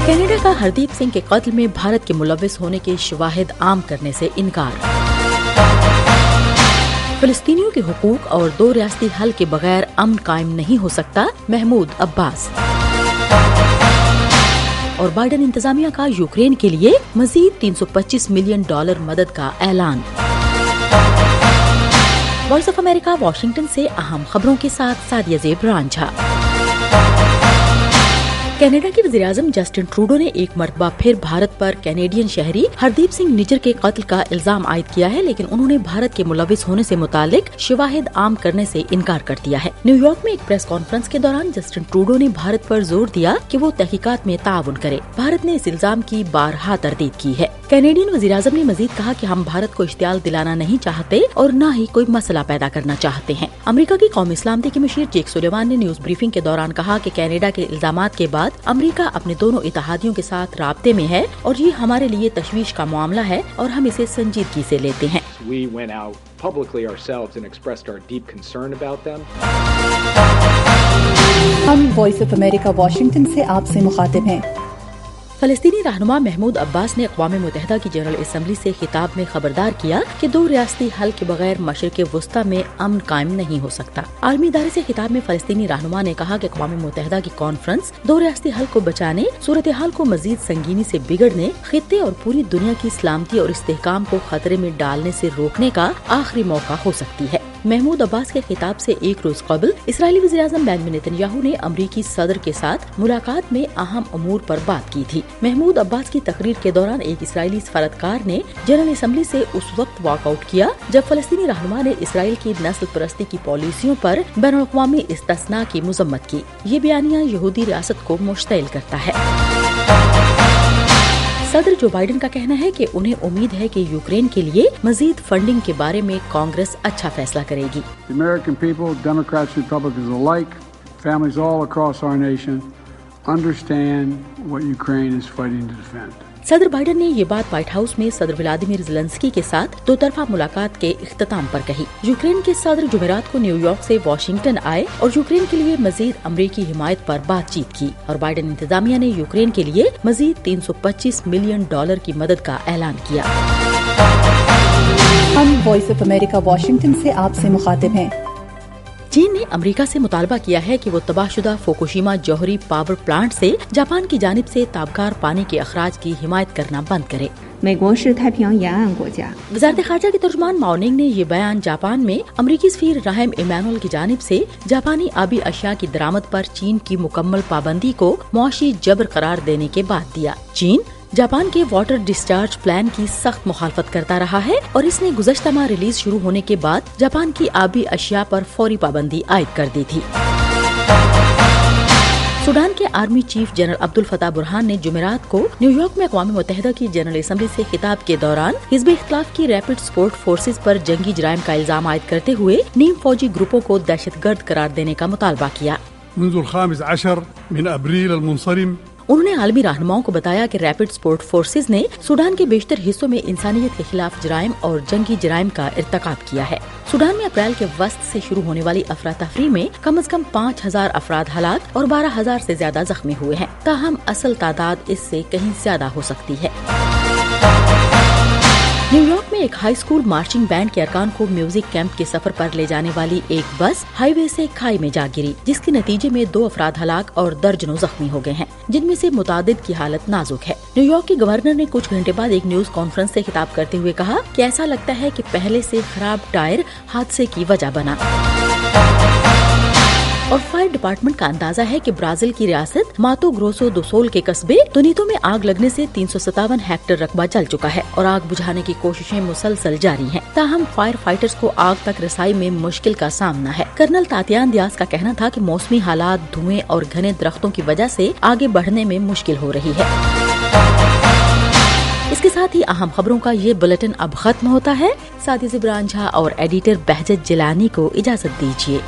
Canada کا ہردیپ سنگھ کے قتل میں بھارت کے ملوث ہونے کے شواہد عام کرنے سے انکار۔ فلسطینیوں کے حقوق اور دو ریاستی حل کے بغیر امن قائم نہیں ہو سکتا، محمود عباس۔ اور بائیڈن انتظامیہ کا یوکرین کے لیے مزید $325 ملین مدد کا اعلان۔ وائس آف امریکہ واشنگٹن سے اہم خبروں کے ساتھ سعدیہ زیب رانجھا۔ کینیڈا کے وزیر اعظم جسٹن ٹروڈو نے ایک مرتبہ پھر بھارت پر کینیڈین شہری ہردیپ سنگھ نجر کے قتل کا الزام عائد کیا ہے، لیکن انہوں نے بھارت کے ملوث ہونے سے متعلق شواہد عام کرنے سے انکار کر دیا ہے۔ نیو یارک میں ایک پریس کانفرنس کے دوران جسٹن ٹروڈو نے بھارت پر زور دیا کہ وہ تحقیقات میں تعاون کرے۔ بھارت نے اس الزام کی بارہا تردید کی ہے۔ کینیڈین وزیر اعظم نے مزید کہا کہ ہم بھارت کو اشتعال دلانا نہیں چاہتے اور نہ ہی کوئی مسئلہ پیدا کرنا چاہتے ہیں۔ امریکہ کی قومی سلامتی کے مشیر جیک سلیوان نے نیوز بریفنگ کے دوران کہا کہ کینیڈا کے الزامات کے بعد امریکہ اپنے دونوں اتحادیوں کے ساتھ رابطے میں ہے اور یہ ہمارے لیے تشویش کا معاملہ ہے اور ہم اسے سنجیدگی سے لیتے ہیں۔ We went out publicly ourselves and expressed our deep concern about them. ہم وائس آف امریکہ واشنگٹن سے آپ سے مخاطب ہیں۔ فلسطینی رہنما محمود عباس نے اقوام متحدہ کی جنرل اسمبلی سے خطاب میں خبردار کیا کہ دو ریاستی حل کے بغیر مشرق وسطی میں امن قائم نہیں ہو سکتا۔ عالمی ادارے سے خطاب میں فلسطینی رہنما نے کہا کہ اقوام متحدہ کی کانفرنس دو ریاستی حل کو بچانے، صورتحال کو مزید سنگینی سے بگڑنے، خطے اور پوری دنیا کی سلامتی اور استحکام کو خطرے میں ڈالنے سے روکنے کا آخری موقع ہو سکتی ہے۔ محمود عباس کے خطاب سے ایک روز قبل اسرائیلی وزیر اعظم بنیامین نیتن یاہو نے امریکی صدر کے ساتھ ملاقات میں اہم امور پر بات کی تھی۔ محمود عباس کی تقریر کے دوران ایک اسرائیلی سفارتکار نے جنرل اسمبلی سے اس وقت واک آؤٹ کیا جب فلسطینی رہنما نے اسرائیل کی نسل پرستی کی پالیسیوں پر بین الاقوامی استثناء کی مذمت کی۔ یہ بیانیہ یہودی ریاست کو مشتعل کرتا ہے۔ صدر جو بائیڈن کا کہنا ہے کہ انہیں امید ہے کہ یوکرین کے لیے مزید فنڈنگ کے بارے میں کانگریس اچھا فیصلہ کرے گی۔ The American people, Democrats, Republicans alike, families all across our nation understand what Ukraine is fighting to defend. صدر بائیڈن نے یہ بات وائٹ ہاؤس میں صدر ولادیمیر زیلنسکی کے ساتھ دو طرفہ ملاقات کے اختتام پر کہی۔ یوکرین کے صدر جمعرات کو نیو یارک سے واشنگٹن آئے اور یوکرین کے لیے مزید امریکی حمایت پر بات چیت کی، اور بائیڈن انتظامیہ نے یوکرین کے لیے مزید $325 ملین کی مدد کا اعلان کیا۔ ہم وائس آف امریکہ واشنگٹن سے آپ سے مخاطب ہیں۔ چین نے امریکہ سے مطالبہ کیا ہے کہ وہ تباہ شدہ فوکوشیما جوہری پاور پلانٹ سے جاپان کی جانب سے تابکار پانی کے اخراج کی حمایت کرنا بند کرے۔ وزارت خارجہ کی ترجمان ماؤننگ نے یہ بیان جاپان میں امریکی سفیر راہم ایمانوئل کی جانب سے جاپانی آبی اشیاء کی درآمد پر چین کی مکمل پابندی کو معاشی جبر قرار دینے کے بعد دیا۔ چین جاپان کے واٹر ڈسچارج پلان کی سخت مخالفت کرتا رہا ہے اور اس نے گزشتہ ماہ ریلیز شروع ہونے کے بعد جاپان کی آبی اشیاء پر فوری پابندی عائد کر دی تھی۔ سوڈان کے آرمی چیف جنرل عبدالفتاح برہان نے جمعرات کو نیو یارک میں اقوام متحدہ کی جنرل اسمبلی سے خطاب کے دوران حزب اختلاف کی ریپڈ سپورٹ فورسز پر جنگی جرائم کا الزام عائد کرتے ہوئے نیم فوجی گروپوں کو دہشت گرد قرار دینے کا مطالبہ کیا۔ منذ 15 من ابریل المنصرم انہوں نے عالمی رہنماؤں کو بتایا کہ ریپڈ سپورٹ فورسز نے سوڈان کے بیشتر حصوں میں انسانیت کے خلاف جرائم اور جنگی جرائم کا ارتکاب کیا ہے۔ سوڈان میں اپریل کے وسط سے شروع ہونے والی افراتفری میں کم از کم 5000 افراد ہلاک اور 12000 سے زیادہ زخمی ہوئے ہیں، تاہم اصل تعداد اس سے کہیں زیادہ ہو سکتی ہے۔ نیو یارک میں ایک ہائی اسکول مارچنگ بینڈ کے ارکان کو میوزک کیمپ کے سفر پر لے جانے والی ایک بس ہائی وے سے کھائی میں جا گری، جس کے نتیجے میں 2 افراد ہلاک اور درجنوں زخمی ہو گئے ہیں، جن میں سے متعدد کی حالت نازک ہے۔ نیو یارک کے گورنر نے کچھ گھنٹے بعد ایک نیوز کانفرنس سے خطاب کرتے ہوئے کہا کہ ایسا لگتا ہے کہ پہلے سے خراب ٹائر حادثے کی وجہ بنا۔ اور فائر ڈپارٹمنٹ کا اندازہ ہے کہ برازیل کی ریاست ماتو گروسو دو سول کے قصبے دونیتو میں آگ لگنے سے 357 ہیکٹر رقبہ جل چکا ہے اور آگ بجھانے کی کوششیں مسلسل جاری ہیں، تاہم فائر فائٹرز کو آگ تک رسائی میں مشکل کا سامنا ہے۔ کرنل تاتیان دیاز کا کہنا تھا کہ موسمی حالات، دھوئیں اور گھنے درختوں کی وجہ سے آگے بڑھنے میں مشکل ہو رہی ہے۔ اس کے ساتھ ہی اہم خبروں کا یہ بلیٹن اب ختم ہوتا ہے۔ سعدیہ زیب رانجھا اور ایڈیٹر بہجت جیلانی کو اجازت دیجیے۔